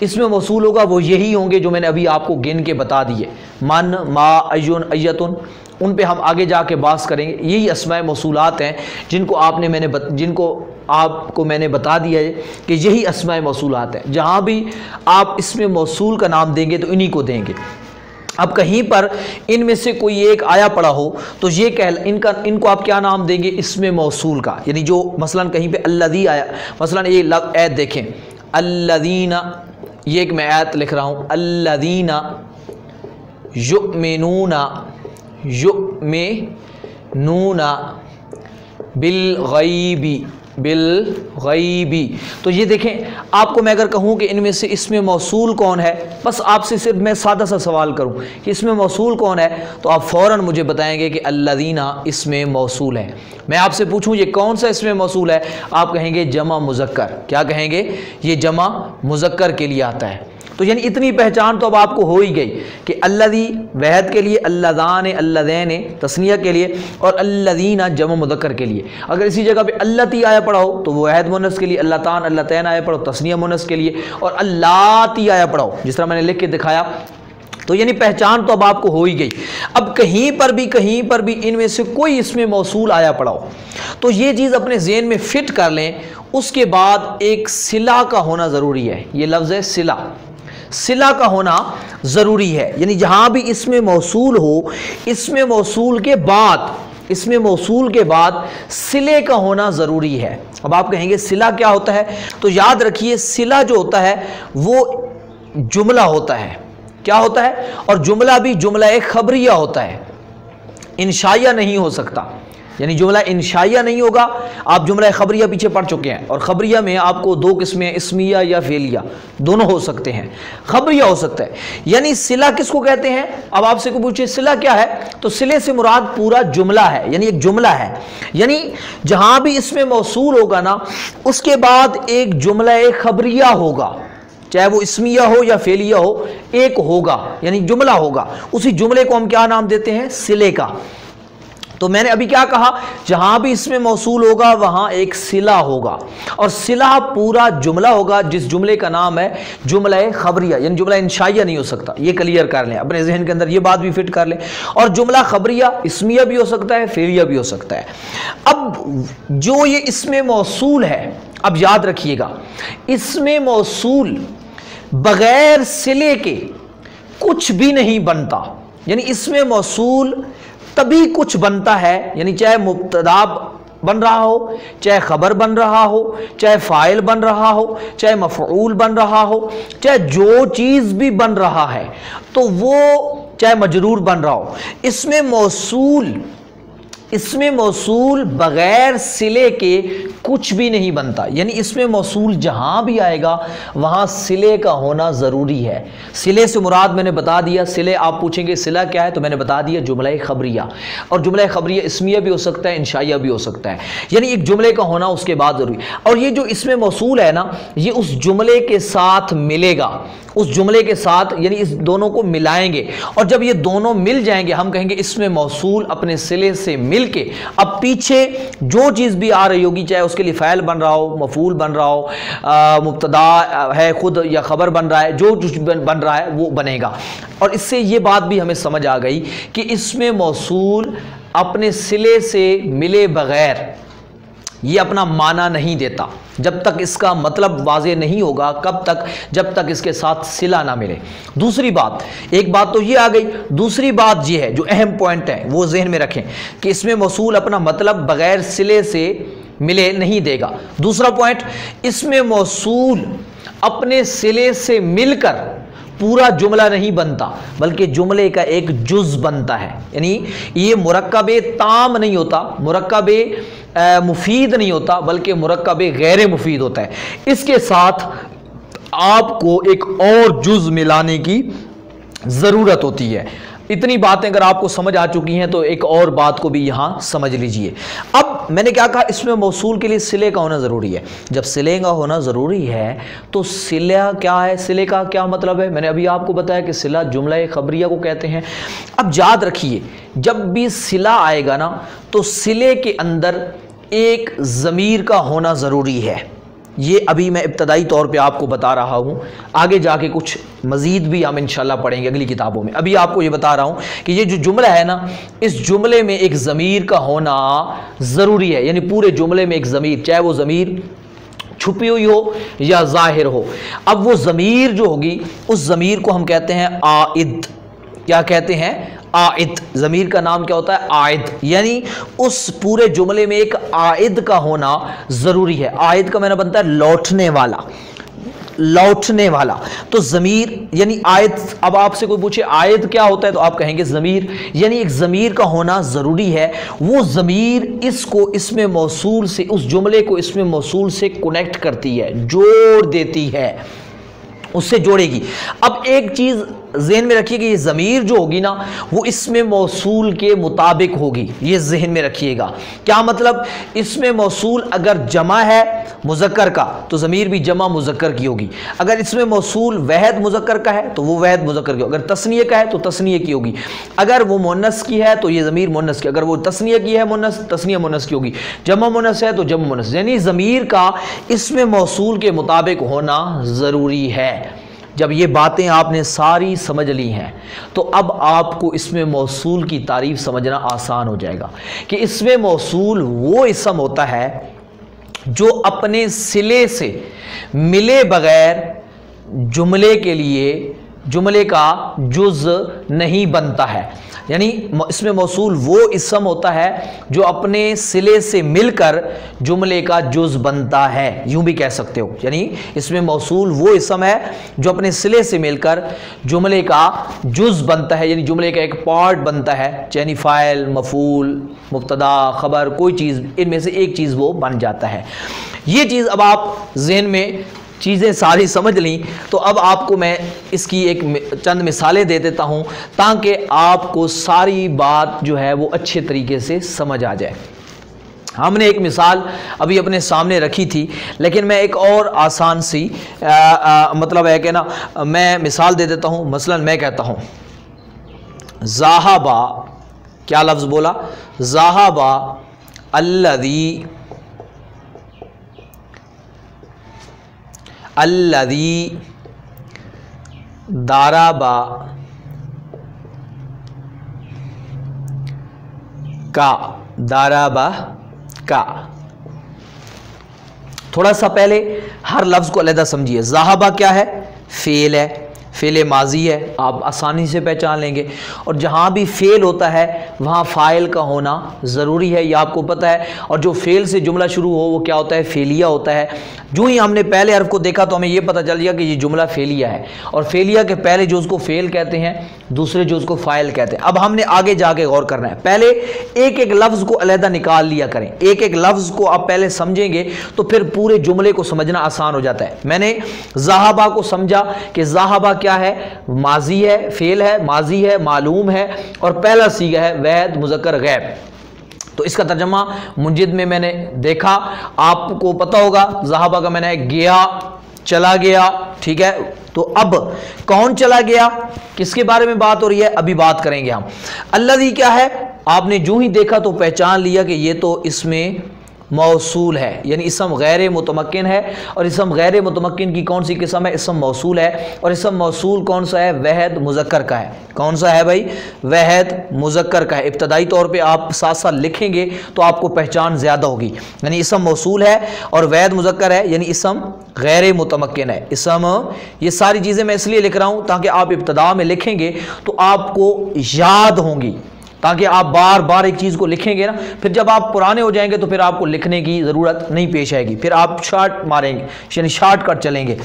اسم موصول ہوگا وہ یہی ہوں گے جو میں نے ابھی آپ کو گن کے بتا دیے، من، ما، ایون، ایتن، ان پہ ہم آگے جا کے بات کریں گے۔ یہی اسماء موصولات ہیں جن کو آپ کو میں نے بتا دیا ہے کہ یہی اسماء موصولات ہیں، جہاں بھی آپ اسم موصول کا نام دیں گے تو انہی کو دیں گے۔ اب کہیں پر ان میں سے کوئی ایک آیا پڑا ہو تو یہ ان کو آپ کیا نام دیں گے؟ اسم موصول کا، یعنی جو مثلا کہیں پہ الذی آیا، مثلا یہ آیت دیکھیں، الذین، یہ ایک میں آیت لکھ رہا ہوں، الذین یؤمنون بالغیب، تو یہ دیکھیں، آپ کو میں اگر کہوں کہ ان میں سے اسم موصول کون ہے، بس آپ سے صرف میں سادہ سا سوال کروں کہ اسم موصول کون ہے، تو آپ فوراً مجھے بتائیں گے کہ الذین اسم موصول ہے۔ میں آپ سے پوچھوں یہ کون سا اسم موصول ہے، آپ کہیں گے جمع مذکر۔ کیا کہیں گے؟ یہ جمع مذکر کے لیے آتا ہے۔ تو یعنی اتنی پہچان تو اب آپ کو ہو ہی گئی کہ الذی وحد کے لیے، اللذان، اللذین تثنیہ کے لیے، اور الذین جمع مذکر کے لیے۔ اگر اسی جگہ پہ اللتی آیا پڑا ہو تو وہ وحد مونث کے لیے، اللتان، اللتین آیا پڑا ہو تثنیہ مونث کے لیے، اور اللاتی آیا پڑا ہو جس طرح میں نے لکھ کے دکھایا، تو یعنی پہچان تو اب آپ کو ہو ہی گئی۔ اب کہیں پر بھی ان میں سے کوئی اسم موصول آیا پڑا ہو تو یہ چیز اپنے ذہن میں فٹ کر لیں۔ اس کے بعد ایک صلہ کا ہونا ضروری ہے، یہ لفظ ہے صلہ کا ہونا ضروری ہے، یعنی جہاں بھی اسم موصول ہو، اسم موصول کے بعد صلے کا ہونا ضروری ہے۔ اب آپ کہیں گے صلہ کیا ہوتا ہے، تو یاد رکھیے صلہ جو ہوتا ہے وہ جملہ ہوتا ہے۔ کیا ہوتا ہے؟ اور جملہ بھی جملہ خبریہ ہوتا ہے، انشائیہ نہیں ہو سکتا، یعنی جملہ انشائیہ نہیں ہوگا۔ آپ جملہ خبریہ پیچھے پڑھ چکے ہیں، اور خبریہ میں آپ کو دو قسمیں، اسمیہ یا فعلیہ، دونوں ہو سکتے ہیں۔ خبریہ ہو سکتا ہے، یعنی صلہ کس کو کہتے ہیں؟ اب آپ سے کو پوچھے صلہ کیا ہے، تو صلے سے مراد پورا جملہ ہے، یعنی ایک جملہ ہے، یعنی جہاں بھی اسم موصول ہوگا نا اس کے بعد ایک جملہ خبریہ ہوگا، چاہے وہ اسمیہ ہو یا فعلیہ ہو، ایک ہوگا، یعنی جملہ ہوگا۔ اسی جملے کو ہم کیا نام دیتے ہیں؟ صلے کا۔ تو میں نے ابھی کیا کہا، جہاں بھی اسم موصول ہوگا وہاں ایک صلہ ہوگا، اور صلہ پورا جملہ ہوگا جس جملے کا نام ہے جملہ خبریہ، یعنی جملہ انشائیہ نہیں ہو سکتا۔ یہ کلیئر کر لیں اپنے ذہن کے اندر، یہ بات بھی فٹ کر لیں۔ اور جملہ خبریہ اسمیہ بھی ہو سکتا ہے، فعلیہ بھی ہو سکتا ہے۔ اب جو یہ اسم موصول ہے، اب یاد رکھیے گا، اسم موصول بغیر صلے کے کچھ بھی نہیں بنتا، یعنی اسم موصول تبھی کچھ بنتا ہے، یعنی چاہے مبتدا بن رہا ہو، چاہے خبر بن رہا ہو، چاہے فاعل بن رہا ہو، چاہے مفعول بن رہا ہو، چاہے جو چیز بھی بن رہا ہے تو وہ چاہے مجرور بن رہا ہو، اسم موصول بغیر صلے کے کچھ بھی نہیں بنتا، یعنی اسم موصول جہاں بھی آئے گا وہاں صلے کا ہونا ضروری ہے۔ صلے سے مراد میں نے بتا دیا، صلے آپ پوچھیں گے صلہ کیا ہے، تو میں نے بتا دیا جملہ خبریہ، اور جملہ خبریہ اسمیہ بھی ہو سکتا ہے، انشائیہ بھی ہو سکتا ہے، یعنی ایک جملے کا ہونا اس کے بعد ضروری ہے۔ اور یہ جو اسم موصول ہے نا، یہ اس جملے کے ساتھ ملے گا، اس جملے کے ساتھ، یعنی اس دونوں کو ملائیں گے، اور جب یہ دونوں مل جائیں گے ہم کہیں گے اسم موصول اپنے صلے سے مل کے اب پیچھے جو چیز بھی آ رہی ہوگی، چاہے اس کے لیے فاعل بن رہا ہو، مفعول بن رہا ہو، مبتدا ہے خود یا خبر بن رہا ہے، جو کچھ بن رہا ہے وہ بنے گا۔ اور اس سے یہ بات بھی ہمیں سمجھ آ گئی کہ اسم موصول اپنے صلے سے ملے بغیر یہ اپنا معنی نہیں دیتا، جب تک اس کا مطلب واضح نہیں ہوگا۔ کب تک؟ جب تک اس کے ساتھ صلہ نہ ملے۔ دوسری بات، ایک بات تو یہ آ گئی، دوسری بات یہ ہے جو اہم پوائنٹ ہے وہ ذہن میں رکھیں کہ اسم موصول اپنا مطلب بغیر صلے سے ملے نہیں دے گا۔ دوسرا پوائنٹ، اسم موصول اپنے صلے سے مل کر پورا جملہ نہیں بنتا بلکہ جملے کا ایک جز بنتا ہے، یعنی یہ مرکب تام نہیں ہوتا، مرکب مفید نہیں ہوتا بلکہ مرکب غیر مفید ہوتا ہے۔ اس کے ساتھ آپ کو ایک اور جز ملانے کی ضرورت ہوتی ہے۔ اتنی باتیں اگر آپ کو سمجھ آ چکی ہیں تو ایک اور بات کو بھی یہاں سمجھ لیجئے۔ اب میں نے کیا کہا، اسم موصول کے لیے صلے کا ہونا ضروری ہے۔ جب صلے کا ہونا ضروری ہے تو صلہ کیا ہے، صلے کا کیا مطلب ہے، میں نے ابھی آپ کو بتایا کہ صلہ جملہ خبریہ کو کہتے ہیں۔ اب یاد رکھیے جب بھی صلہ آئے گا نا تو صلے کے اندر ایک ضمیر کا ہونا ضروری ہے، یہ ابھی میں ابتدائی طور پہ آپ کو بتا رہا ہوں، آگے جا کے کچھ مزید بھی ہم انشاءاللہ پڑھیں گے اگلی کتابوں میں. ابھی آپ کو یہ بتا رہا ہوں کہ یہ جو جملہ ہے نا، اس جملے میں ایک ضمیر کا ہونا ضروری ہے. یعنی پورے جملے میں ایک ضمیر، چاہے وہ ضمیر چھپی ہوئی ہو یا ظاہر ہو. اب وہ ضمیر جو ہوگی، اس ضمیر کو ہم کہتے ہیں عائد. کیا کہتے ہیں؟ عائد. ضمیر کا نام کیا ہوتا ہے؟ عائد. یعنی اس پورے جملے میں ایک عائد کا ہونا ضروری ہے. عائد کا معنی بنتا ہے لوٹنے والا، لوٹنے والا. تو ضمیر یعنی عائد. اب آپ سے کوئی پوچھے عائد کیا ہوتا ہے تو آپ کہیں گے ضمیر. یعنی ایک ضمیر کا ہونا ضروری ہے. وہ ضمیر اس کو اسم موصول سے، اس جملے کو اسم موصول سے کنیکٹ کرتی ہے، جوڑ دیتی ہے، اس سے جوڑے گی. اب ایک چیز ذہن میں رکھیے کہ یہ ضمیر جو ہوگی نا، وہ اسم موصول کے مطابق ہوگی. یہ ذہن میں رکھیے گا. کیا مطلب؟ اسم موصول اگر جمع ہے مذکر کا تو ضمیر بھی جمع مذکر کی ہوگی. اگر اسم موصول واحد مذکر کا ہے تو وہ واحد مذکر کی ہوگی. اگر تثنیہ کا ہے تو تثنیہ کی ہوگی. اگر وہ مؤنث کی ہے تو یہ ضمیر مؤنث کی. اگر وہ تثنیہ کی ہے مؤنث، تثنیہ مؤنث کی ہوگی. جمع مؤنث ہے تو جمع مؤنث. یعنی ضمیر کا اسم موصول کے مطابق ہونا ضروری ہے. جب یہ باتیں آپ نے ساری سمجھ لی ہیں تو اب آپ کو اسم موصول کی تعریف سمجھنا آسان ہو جائے گا کہ اسم موصول وہ اسم ہوتا ہے جو اپنے صلے سے ملے بغیر جملے کے لیے جملے کا جز نہیں بنتا ہے. یعنی اسم موصول وہ اسم ہوتا ہے جو اپنے صلے سے مل کر جملے کا جز بنتا ہے. یوں بھی کہہ سکتے ہو. یعنی اسم موصول وہ اسم ہے جو اپنے صلے سے مل کر جملے کا جز بنتا ہے، یعنی جملے کا ایک پارٹ بنتا ہے. یعنی فاعل، مفعول، مبتدا، خبر، کوئی چیز ان میں سے ایک چیز وہ بن جاتا ہے. یہ چیز اب آپ ذہن میں چیزیں ساری سمجھ لیں تو اب آپ کو میں اس کی ایک چند مثالیں دے دیتا ہوں تاکہ آپ کو ساری بات جو ہے وہ اچھے طریقے سے سمجھ آ جائے. ہم نے ایک مثال ابھی اپنے سامنے رکھی تھی، لیکن میں ایک اور آسان سی مطلب ہے کہ نا میں مثال دے دیتا ہوں. مثلا میں کہتا ہوں ذاہبا، کیا لفظ بولا؟ ذاہبا الذی دارابا کا، دارابا کا. تھوڑا سا پہلے ہر لفظ کو علیحدہ سمجھیے. ذاہبا کیا ہے؟ فعل ہے، فعل ماضی ہے، آپ آسانی سے پہچان لیں گے. اور جہاں بھی فعل ہوتا ہے وہاں فاعل کا ہونا ضروری ہے، یہ آپ کو پتہ ہے. اور جو فعل سے جملہ شروع ہو وہ کیا ہوتا ہے؟ فعلیہ ہوتا ہے. جو ہی ہم نے پہلے حرف کو دیکھا تو ہمیں یہ پتہ چل گیا کہ یہ جملہ فعلیہ ہے، اور فعلیہ کے پہلے جو اس کو فعل کہتے ہیں، دوسرے جو اس کو فاعل کہتے ہیں. اب ہم نے آگے جا کے غور کرنا ہے. پہلے ایک ایک لفظ کو علیحدہ نکال لیا کریں. ایک ایک لفظ کو آپ پہلے سمجھیں گے تو پھر پورے جملے کو سمجھنا آسان ہو جاتا ہے. میں نے ذاہبا کو سمجھا کہ ذاہبا کیا ہے؟ ماضی ہے، فعل ہے، ماضی ہے، معلوم ہے، اور پہلا صیغہ ہے واحد مذکر غائب. تو اس کا ترجمہ منجد میں نے دیکھا، آپ کو پتہ ہوگا ذاہبا کا میں نے گیا، چلا گیا. ٹھیک ہے، تو اب کون چلا گیا، کس کے بارے میں بات ہو رہی ہے؟ ابھی بات کریں گے ہم. الذی کیا ہے؟ آپ نے جو ہی دیکھا تو پہچان لیا کہ یہ تو اس میں موصول ہے، یعنی اسم غیر متمکن ہے. اور اسم غیر متمکن کی کون سی قسم ہے؟ اسم موصول ہے. اور اسم موصول کون سا ہے؟ واحد مذکر کا ہے. کون سا ہے بھائی؟ واحد مذکر کا ہے. ابتدائی طور پہ آپ ساتھ ساتھ لکھیں گے تو آپ کو پہچان زیادہ ہوگی. یعنی اسم موصول ہے اور واحد مذکر ہے، یعنی اسم غیر متمکن ہے. اسم، یہ ساری چیزیں میں اس لیے لکھ رہا ہوں تاکہ آپ ابتدا میں لکھیں گے تو آپ کو یاد ہوں گی، تاکہ آپ بار بار ایک چیز کو لکھیں گے نا، پھر جب آپ پرانے ہو جائیں گے تو پھر آپ کو لکھنے کی ضرورت نہیں پیش آئے گی. پھر آپ شارٹ ماریں گے، یعنی شارٹ کٹ چلیں گے.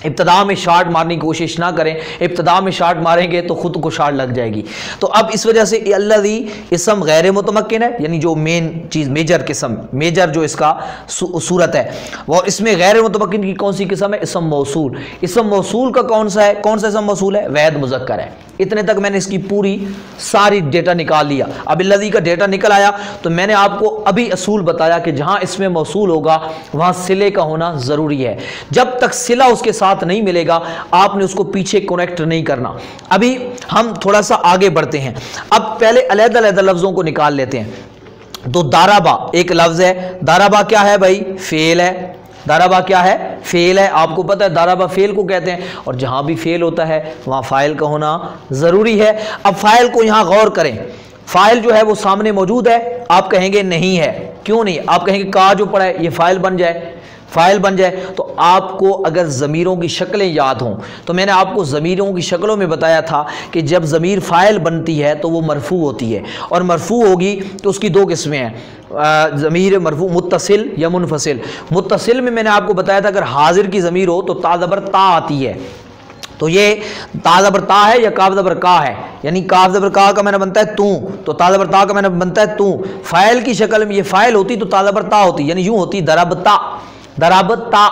ابتدا میں شارٹ مارنے کی کوشش نہ کریں. ابتدا میں شارٹ ماریں گے تو خود کو شارٹ لگ جائے گی. تو اب اس وجہ سے الذی اسم غیر متمکن ہے، یعنی جو مین چیز، میجر قسم، میجر جو اس کا صورت ہے وہ اس میں غیر متمکن کی کون سی قسم ہے؟ اسم موصول. اسم موصول کا کون سا ہے؟ کون سا اسم موصول ہے؟ واحد مذکر ہے. اتنے تک میں نے اس کی پوری ساری ڈیٹا نکال لیا. اب الذی کا ڈیٹا نکل آیا تو میں نے آپ کو ابھی اصول بتایا کہ جہاں اس میں موصول ہوگا وہاں صلے کا ہونا ضروری ہے. جب تک صلہ اس کے ساتھ نہیں ملے گا آپ نے اس کو پیچھے کنیکٹ نہیں کرنا. ابھی ہم تھوڑا سا آگے بڑھتے ہیں. اب پہلے علیحدہ علیحدہ لفظوں کو نکال لیتے ہیں. تو دارابا ایک لفظ ہے. دارابا کیا ہے بھائی؟ فعل ہے. داربا کیا ہے؟ فعل ہے، آپ کو پتہ ہے داربا فعل کو کہتے ہیں، اور جہاں بھی فعل ہوتا ہے وہاں فاعل کا ہونا ضروری ہے۔ اب فاعل کو یہاں غور کریں، فاعل جو ہے وہ سامنے موجود ہے، آپ کہیں گے نہیں ہے، کیوں نہیں؟ آپ کہیں گے کا جو پڑا ہے یہ فاعل بن جائے، فاعل بن جائے۔ تو آپ کو اگر ضمیروں کی شکلیں یاد ہوں تو میں نے آپ کو ضمیروں کی شکلوں میں بتایا تھا کہ جب ضمیر فاعل بنتی ہے تو وہ مرفوع ہوتی ہے، اور مرفوع ہوگی تو اس کی دو قسمیں ہیں، ضمیر مرفوع متصل یا منفصل۔ متصل میں نے آپ کو بتایا تھا اگر حاضر کی ضمیر ہو تو تا زبر تا آتی ہے، تو یہ تا زبر تا ہے یا کاف زبر کا ہے، یعنی کاف زبر کا کا معنی بنتا ہے تو تا زبر تا کا معنی بنتا ہے تو۔ فاعل کی شکل میں یہ فاعل ہوتی تو تا زبر تا ہوتی، یعنی یوں ہوتی دربتا، دربتا،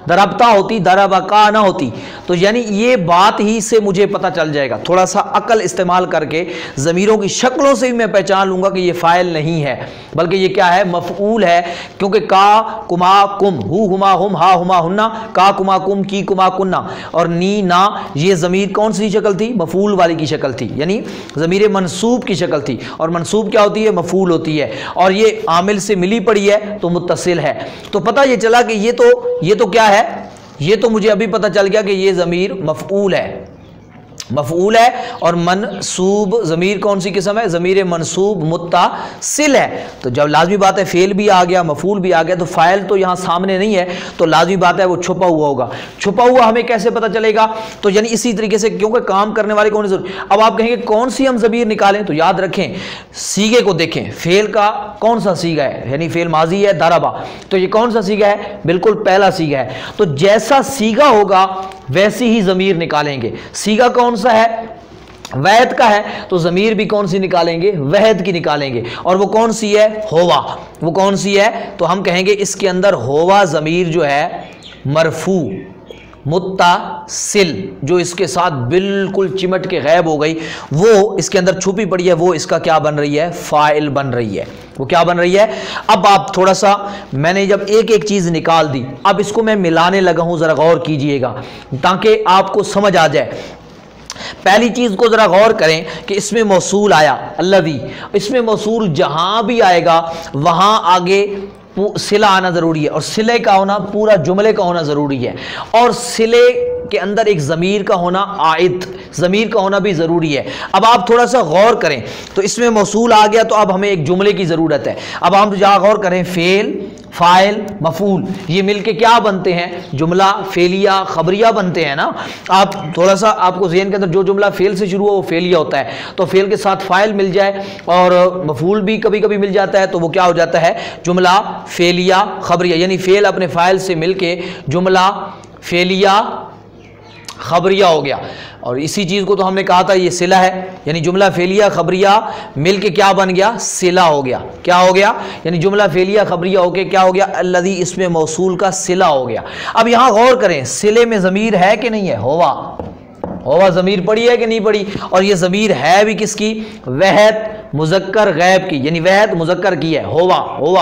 دربتا ہوتی، دربکا نہ ہوتی۔ تو یعنی یہ بات ہی سے مجھے پتہ چل جائے گا، تھوڑا سا عقل استعمال کر کے ضمیروں کی شکلوں سے بھی میں پہچان لوں گا کہ یہ فاعل نہیں ہے بلکہ یہ کیا ہے؟ مفعول ہے، کیونکہ کا کما کم، ہو ہما ہم، ہا ہما ہننا، کا کما کم، کی کما کننا، اور نی نا، یہ ضمیر کون سی شکل تھی؟ مفعول والی کی شکل تھی، یعنی ضمیر منصوب کی شکل تھی، اور منصوب کیا ہوتی ہے؟ مفعول ہوتی ہے، اور یہ عامل سے ملی پڑی ہے تو متصل ہے۔ تو پتہ یہ چلا کہ یہ تو کیا ہے؟ یہ تو مجھے ابھی پتہ چل گیا کہ یہ ضمیر مفعول ہے، مفعول ہے، اور منصوب ضمیر کون سی قسم ہے؟ ضمیر منصوب متصل ہے۔ تو جب لازمی بات ہے فعل بھی آ گیا، مفعول بھی آ گیا، تو فاعل تو یہاں سامنے نہیں ہے، تو لازمی بات ہے وہ چھپا ہوا ہوگا۔ چھپا ہوا ہمیں کیسے پتہ چلے گا؟ تو یعنی اسی طریقے سے، کیونکہ کام کرنے والے کون ضرور۔ اب آپ کہیں گے کون سی ہم ضمیر نکالیں؟ تو یاد رکھیں سیغے کو دیکھیں، فعل کا کون سا سیغہ ہے؟ یعنی فعل ماضی ہے دربا، تو یہ کون سا سیغہ ہے؟ بالکل پہلا سیغہ ہے۔ تو جیسا سیغہ ہوگا ویسی ہی ضمیر نکالیں گے۔ سیغہ کون سا ہے؟ وحد کا ہے، تو ضمیر بھی کون سی نکالیں گے؟ وحد کی نکالیں گے، اور وہ کون سی ہے؟ ہوا۔ وہ کون سی ہے؟ تو ہم کہیں گے اس کے اندر ہوا ضمیر جو ہے مرفوع متصل، جو اس کے ساتھ بالکل چمٹ کے غائب ہو گئی، وہ اس کے اندر چھپی پڑی ہے، وہ اس کا کیا بن رہی ہے؟ فاعل بن رہی ہے۔ وہ کیا بن رہی ہے؟ اب آپ تھوڑا سا، میں نے جب ایک ایک چیز نکال دی، اب اس کو میں ملانے لگا ہوں، ذرا غور کیجئے گا تاکہ آپ کو سمجھ آ جائے۔ پہلی چیز کو ذرا غور کریں کہ اس میں موصول آیا الذی، اس میں موصول جہاں بھی آئے گا وہاں آگے صلہ آنا ضروری ہے، اور صلے کا ہونا پورا جملے کا ہونا ضروری ہے، اور صلے کے اندر ایک ضمیر کا ہونا، عائد ضمیر کا ہونا بھی ضروری ہے۔ اب آپ تھوڑا سا غور کریں، تو اس میں موصول آ گیا تو اب ہمیں ایک جملے کی ضرورت ہے۔ اب ہم جہاں غور کریں، فعل، فاعل، مفعول، یہ مل کے کیا بنتے ہیں؟ جملہ فعلیہ خبریہ بنتے ہیں نا۔ آپ تھوڑا سا، آپ کو ذہن کے اندر جو جملہ فعل سے شروع ہو وہ فعلیہ ہوتا ہے، تو فعل کے ساتھ فاعل مل جائے اور مفعول بھی کبھی کبھی مل جاتا ہے تو وہ کیا ہو جاتا ہے؟ جملہ فعلیہ خبریہ، یعنی فعل اپنے فاعل سے مل کے جملہ فعلیہ خبریہ ہو گیا۔ اور اسی چیز کو تو ہم نے کہا تھا یہ صلہ ہے، یعنی جملہ فعلیہ خبریہ مل کے کیا بن گیا؟ صلہ ہو گیا۔ کیا ہو گیا؟ یعنی جملہ فعلیہ خبریہ ہو کے کیا ہو گیا؟ الذی، اس میں موصول کا صلہ ہو گیا۔ اب یہاں غور کریں، صلے میں ضمیر ہے کہ نہیں ہے؟ ہوا ضمیر پڑی ہے کہ نہیں پڑی؟ اور یہ ضمیر ہے بھی کس کی؟ وحد مذکر غائب کی، یعنی وحد مذکر کی ہے، ہوا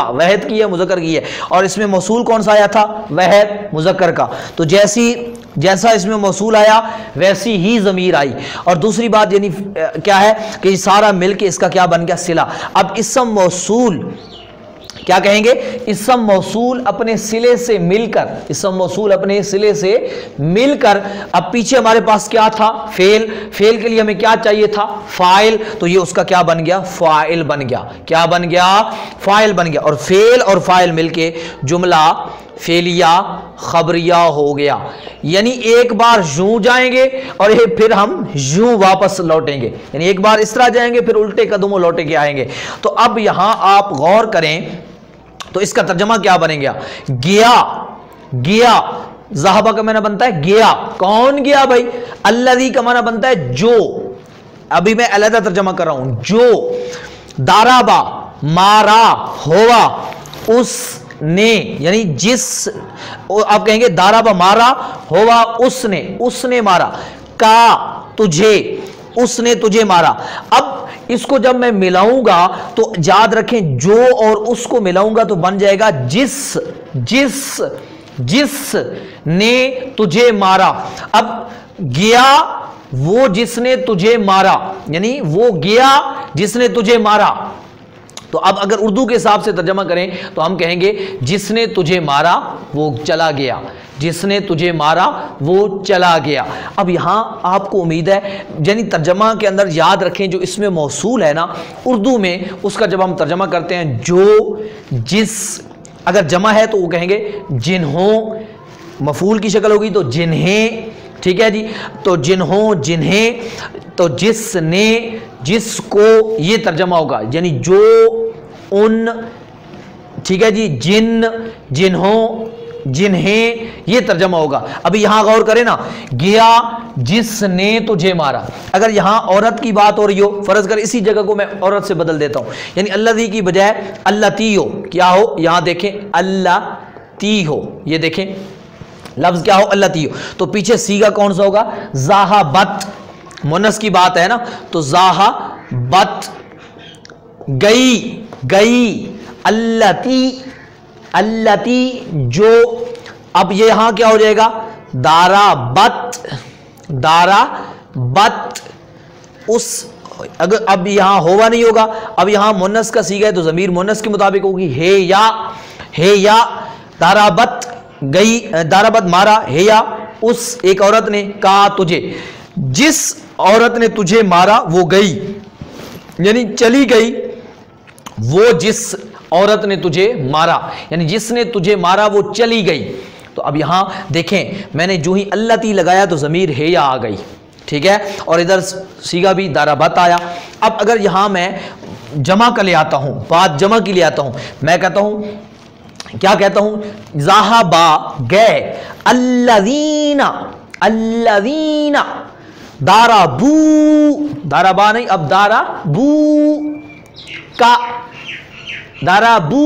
وحد کی ہے، مذکر کی ہے، اور اس میں موصول کون سا آیا تھا؟ وحد مذکر کا۔ تو جیسا اس میں موصول آیا ویسی ہی ضمیر آئی، اور دوسری بات یعنی کیا ہے کہ یہ سارا مل کے اس کا کیا بن گیا؟ صلہ۔ اب اسم موصول کیا کہیں گے؟ اسم موصول اپنے صلے سے مل کر، اسم موصول اپنے صلے سے مل کر، اب پیچھے ہمارے پاس کیا تھا؟ فعل کے لیے ہمیں کیا چاہیے تھا؟ فاعل، تو یہ اس کا کیا بن گیا؟ فاعل بن گیا۔ کیا بن گیا؟ فاعل بن گیا، اور فعل اور فاعل مل کے جملہ فعلیہ خبریہ ہو گیا۔ یعنی ایک بار یوں جائیں گے اور پھر ہم یوں واپس لوٹیں گے، یعنی ایک بار اس طرح جائیں گے پھر الٹے قدموں لوٹے کے آئیں گے۔ تو اب یہاں آپ غور کریں تو اس کا ترجمہ کیا بنے گا؟ گیا، ذہبہ کا معنی بنتا ہے گیا۔ کون گیا بھائی؟ الذی کا معنی بنتا ہے جو، ابھی میں علیحدہ ترجمہ کر رہا ہوں، جو، دارابا مارا ہوا اس نے، یعنی جس، آپ کہیں گے دارابا مارا ہوا اس نے مارا، کا تجھے، اس نے تجھے مارا۔ اب اس کو جب میں ملاؤں گا تو یاد رکھیں جو اور اس کو ملاؤں گا تو بن جائے گا جس نے تجھے مارا۔ اب گیا وہ جس نے تجھے مارا، یعنی وہ گیا جس نے تجھے مارا، تو اب اگر اردو کے حساب سے ترجمہ کریں تو ہم کہیں گے جس نے تجھے مارا وہ چلا گیا، جس نے تجھے مارا وہ چلا گیا۔ اب یہاں آپ کو امید ہے یعنی ترجمہ کے اندر یاد رکھیں جو اس میں موصول ہے نا اردو میں، اس کا جب ہم ترجمہ کرتے ہیں جو جس، اگر جمع ہے تو وہ کہیں گے جنہوں، مفعول کی شکل ہوگی تو جنہیں، ٹھیک ہے جی، تو جنہوں جنہیں، تو جس نے جس کو، یہ ترجمہ ہوگا یعنی جو ان، ٹھیک ہے جی، جن جنہوں جنہیں، یہ ترجمہ ہوگا۔ ابھی یہاں غور کریں نا، گیا جس نے تجھے مارا، اگر یہاں عورت کی بات ہو رہی ہو، فرض کر اسی جگہ کو میں عورت سے بدل دیتا ہوں، یعنی اللہ کی بجائے اللہ تی ہو، کیا ہو، یہاں دیکھیں اللہ تی ہو، یہ دیکھیں لفظ کیا ہو، اللہ تی ہو، تو پیچھے سیگا کون سا ہوگا، ذاہبت، مونس کی بات ہے نا، تو ذاہبت، گئی گئی، اللتی جو، اب یہ یہاں کیا ہو جائے گا، دارا بت، اس، اگر اب یہاں ہوا نہیں ہوگا، اب یہاں مونس کا سیگا ہے تو ضمیر مونس کے مطابق ہوگی، ہے یا، دارا بت گئی، دارا بت مارا، ہے یا اس ایک عورت نے، کہا تجھے، جس عورت نے تجھے مارا وہ گئی، یعنی چلی گئی، وہ جس عورت نے تجھے مارا، یعنی جس نے تجھے مارا وہ چلی گئی۔ تو اب یہاں دیکھیں میں نے جو ہی اللہ تی لگایا تو ضمیر ہے یا آ گئی، ٹھیک ہے، اور ادھر سیگا بھی دارابت آیا۔ اب اگر یہاں میں جمع کا لے آتا ہوں، بات جمع کی لے آتا ہوں، میں کہتا ہوں، کیا کہتا ہوں، ذاہبا گئے، الذین دارابو، دارابا نہیں، اب دارابو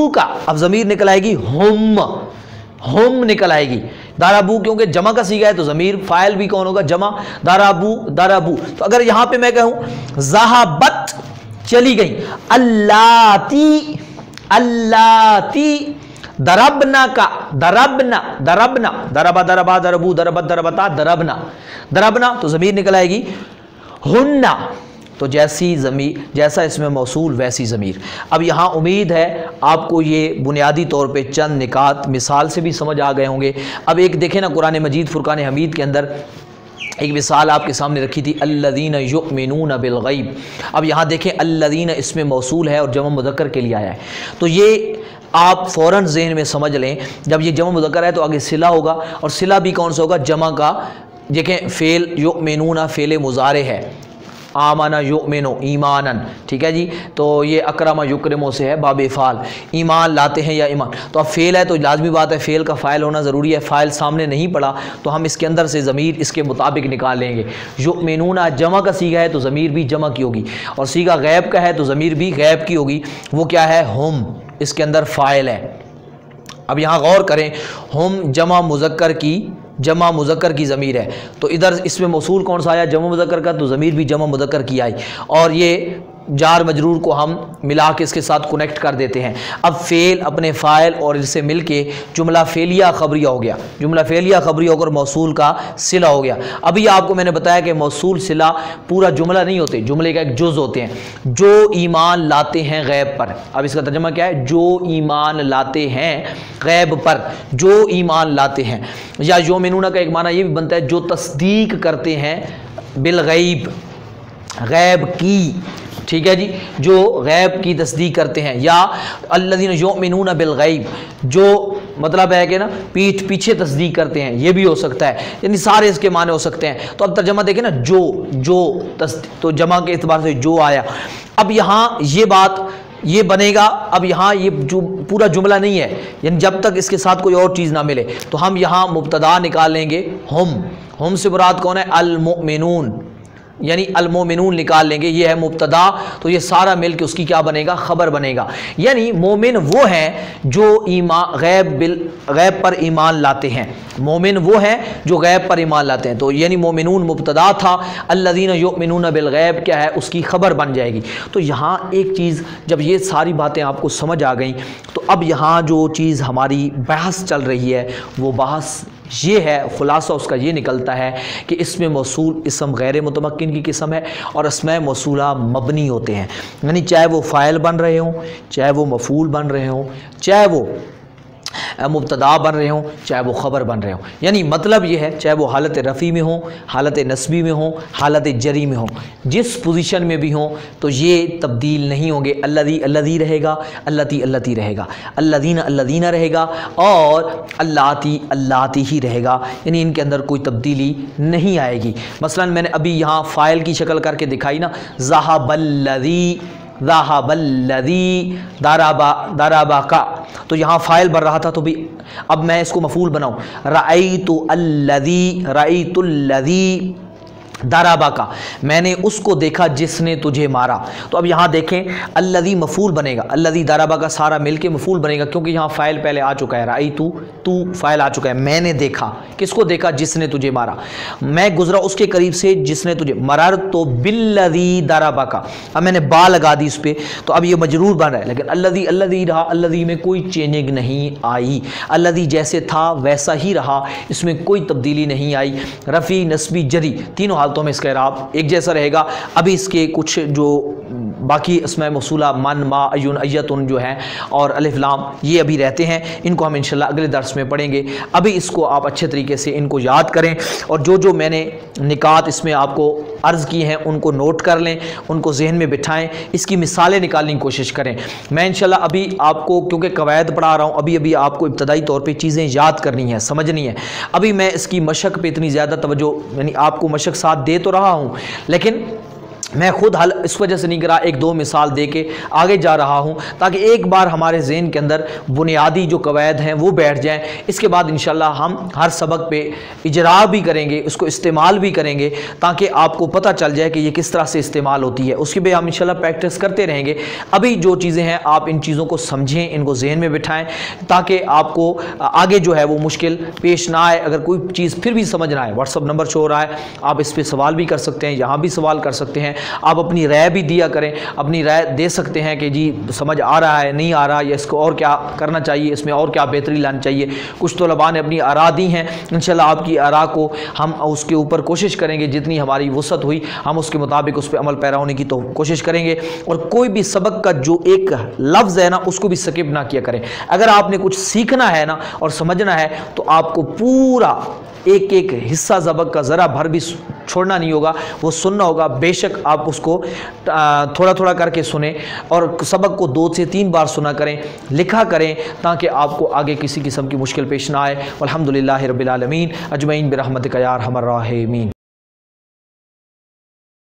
کا اب ضمیر نکل آئے گی ہم نکل آئے گی، دارابو کیونکہ جمع کا سیگا ہے تو ضمیر فاعل بھی کون ہوگا، جمع، دارابو۔ تو اگر یہاں پہ میں کہوں ذاہبت چلی گئی، اللاتی دربنا کا، دربنا تو ضمیر نکل آئے گی ہننا، تو جیسا اس میں موصول ویسی ضمیر۔ اب یہاں امید ہے آپ کو یہ بنیادی طور پہ چند نکات مثال سے بھی سمجھ آ گئے ہوں گے۔ اب ایک دیکھیں نا قرآن مجید فرقان حمید کے اندر ایک مثال آپ کے سامنے رکھی تھی، الذین یؤمنون بالغیب۔ اب یہاں دیکھیں الذین اس میں موصول ہے اور جمع مذکر کے لیے آیا ہے، تو یہ آپ فوراً ذہن میں سمجھ لیں جب یہ جمع مذکر ہے تو آگے صلہ ہوگا، اور صلہ بھی کون سا ہوگا، جمع کا۔ دیکھیں فعل یؤمنون فعل مضارع ہے، آمنا یؤمنو ایمانن، ٹھیک ہے جی، تو یہ اکرم یکرمو سے ہے، باب افعال، ایمان لاتے ہیں یا ایمان، تو اب فعل ہے تو لازمی بات ہے فعل کا فاعل ہونا ضروری ہے، فاعل سامنے نہیں پڑا تو ہم اس کے اندر سے ضمیر اس کے مطابق نکال لیں گے۔ یؤمنون جمع کا سیگا ہے تو ضمیر بھی جمع کی ہوگی، اور سیگا غیب کا ہے تو ضمیر بھی غیب کی ہوگی، وہ کیا ہے، ہم، اس کے اندر فاعل ہے۔ اب یہاں غور کریں، ہم جمع مذکر کی ضمیر ہے، تو ادھر اس میں موصول کون سا آیا، جمع مذکر کا، تو ضمیر بھی جمع مذکر کی آئی، اور یہ جار مجرور کو ہم ملا کے اس کے ساتھ کنیکٹ کر دیتے ہیں۔ اب فعل اپنے فاعل اور اس سے مل کے جملہ فعلیہ خبریہ ہو گیا، جملہ فعلیہ خبریہ ہو کر موصول کا صلہ ہو گیا۔ ابھی آپ کو میں نے بتایا کہ موصول صلہ پورا جملہ نہیں ہوتے، جملے کا ایک جز ہوتے ہیں، جو ایمان لاتے ہیں غیب پر۔ اب اس کا ترجمہ کیا ہے، جو ایمان لاتے ہیں غیب پر، جو ایمان لاتے ہیں، یا یؤمنون کا ایک معنی یہ بھی بنتا ہے جو تصدیق کرتے ہیں بالغیب، غیب کی، ٹھیک ہے جی، جو غیب کی تصدیق کرتے ہیں، یا الذین یؤمنون بالغیب، جو مطلب ہے کہ نا پیچھے تصدیق کرتے ہیں، یہ بھی ہو سکتا ہے، یعنی سارے اس کے معنی ہو سکتے ہیں۔ تو اب ترجمہ دیکھیں نا، جو تو جمع کے اعتبار سے جو آیا۔ اب یہاں یہ بات یہ بنے گا، اب یہاں یہ جو پورا جملہ نہیں ہے، یعنی جب تک اس کے ساتھ کوئی اور چیز نہ ملے، تو ہم یہاں مبتدا نکال لیں گے، ہم سے مراد کون ہے، المؤمنون، یعنی المومنون نکال لیں گے، یہ ہے مبتدا، تو یہ سارا مل کے اس کی کیا بنے گا، خبر بنے گا۔ یعنی مومن وہ ہیں جو غیب پر ایمان لاتے ہیں، مومن وہ ہیں جو غیب پر ایمان لاتے ہیں، تو یعنی مومنون مبتدا تھا، الذین یؤمنون بالغیب کیا ہے، اس کی خبر بن جائے گی۔ تو یہاں ایک چیز، جب یہ ساری باتیں آپ کو سمجھ آ گئیں تو اب یہاں جو چیز ہماری بحث چل رہی ہے وہ بحث یہ ہے خلاصہ اس کا، یہ نکلتا ہے کہ اسم موصول اسم غیر متمکن کی قسم ہے اور اسماء موصولہ مبنی ہوتے ہیں، یعنی چاہے وہ فاعل بن رہے ہوں، چاہے وہ مفعول بن رہے ہوں، چاہے وہ مبتدا بن رہے ہوں، چاہے وہ خبر بن رہے ہوں، یعنی مطلب یہ ہے چاہے وہ حالت رفع میں ہوں، حالت نصبی میں ہوں، حالت جری میں ہوں، جس پوزیشن میں بھی ہوں تو یہ تبدیل نہیں ہوں گے۔ الذی الذی رہے گا، اللتی اللتی رہے گا، الذین الذین رہے گا اور اللاتی اللاتی ہی رہے گا، یعنی ان کے اندر کوئی تبدیلی نہیں آئے گی۔ مثلا میں نے ابھی یہاں فاعل کی شکل کر کے دکھائی نا، ذہب الذی، ذہب الذی ضربک، تو یہاں فاعل بن رہا تھا تو بھی اب میں اس کو مفعول بناؤں، رأیت الذی ضربک، میں نے اس کو دیکھا جس نے تجھے مارا۔ تو اب یہاں دیکھیں الذی مفعول بنے گا، الذی ضربک سارا مل کے مفعول بنے گا، کیونکہ یہاں فاعل پہلے آ چکا ہے، رأیت تو فاعل آ چکا ہے، میں نے دیکھا، کس کو دیکھا؟ جس نے تجھے مارا، میں گزرا اس کے قریب سے جس نے تجھے، مررت بالذی ضربک، اب میں نے با لگا دی اس پہ تو اب یہ مجرور بن رہا ہے، لیکن الذی الذی رہا، الذی میں کوئی چینجنگ نہیں آئی، الذی جیسے تھا ویسا ہی رہا، اس میں کوئی تبدیلی نہیں آئی، رفع نصبی جری تینوں حالتوں میں اس کا اعراب ایک جیسا رہے گا۔ ابھی اس کے کچھ جو باقی اسماء موصولہ من، ما، ایون، ایتن جو ہیں اور الف لام یہ ابھی رہتے ہیں، ان کو ہم انشاءاللہ اگلے درس میں پڑھیں گے۔ ابھی اس کو آپ اچھے طریقے سے ان کو یاد کریں اور جو میں نے نکات اس میں آپ کو عرض کی ہیں ان کو نوٹ کر لیں، ان کو ذہن میں بٹھائیں، اس کی مثالیں نکالنے کی کوشش کریں۔ میں انشاءاللہ ابھی آپ کو کیونکہ قواعد پڑھا رہا ہوں، ابھی آپ کو ابتدائی طور پہ چیزیں یاد کرنی ہیں، سمجھنی ہے۔ ابھی میں اس کی مشق پہ اتنی زیادہ توجہ، یعنی آپ کو مشق ساتھ دے تو رہا ہوں، لیکن میں خود حل اس وجہ سے نہیں کرا، ایک دو مثال دے کے آگے جا رہا ہوں تاکہ ایک بار ہمارے ذہن کے اندر بنیادی جو قواعد ہیں وہ بیٹھ جائیں۔ اس کے بعد انشاءاللہ ہم ہر سبق پہ اجرا بھی کریں گے، اس کو استعمال بھی کریں گے تاکہ آپ کو پتہ چل جائے کہ یہ کس طرح سے استعمال ہوتی ہے، اس کی بھی ہم انشاءاللہ پریکٹس کرتے رہیں گے۔ ابھی جو چیزیں ہیں آپ ان چیزوں کو سمجھیں، ان کو ذہن میں بٹھائیں تاکہ آپ کو آگے جو ہے وہ مشکل پیش نہ آئے۔ اگر کوئی چیز پھر بھی سمجھ نہ آئے، واٹس ایپ نمبر شو ہو رہا ہے، آپ اس پہ سوال بھی کر سکتے ہیں، یہاں بھی سوال کر سکتے ہیں، آپ اپنی رائے بھی دیا کریں، اپنی رائے دے سکتے ہیں کہ جی سمجھ آ رہا ہے نہیں آ رہا، یا اس کو اور کیا کرنا چاہیے، اس میں اور کیا بہتری لانی چاہیے۔ کچھ طلباء نے اپنی آراء دی ہیں، انشاءاللہ آپ کی آراء کو ہم اس کے اوپر کوشش کریں گے، جتنی ہماری وسعت ہوئی ہم اس کے مطابق اس پہ عمل پیرا ہونے کی تو کوشش کریں گے، اور کوئی بھی سبق کا جو ایک لفظ ہے نا اس کو بھی سکپ نہ کیا کریں۔ اگر آپ نے کچھ سیکھنا ہے نا اور سمجھنا ہے تو آپ کو پورا ایک ایک حصہ سبق کا ذرا بھر بھی چھوڑنا نہیں ہوگا، وہ سننا ہوگا۔ بے شک آپ اس کو تھوڑا تھوڑا کر کے سنیں اور سبق کو 2 سے 3 بار سنا کریں، لکھا کریں تاکہ آپ کو آگے کسی قسم کی مشکل پیش نہ آئے۔ والحمدللہ رب العالمین اجمعین برحمتک یا ارحم الراحمین۔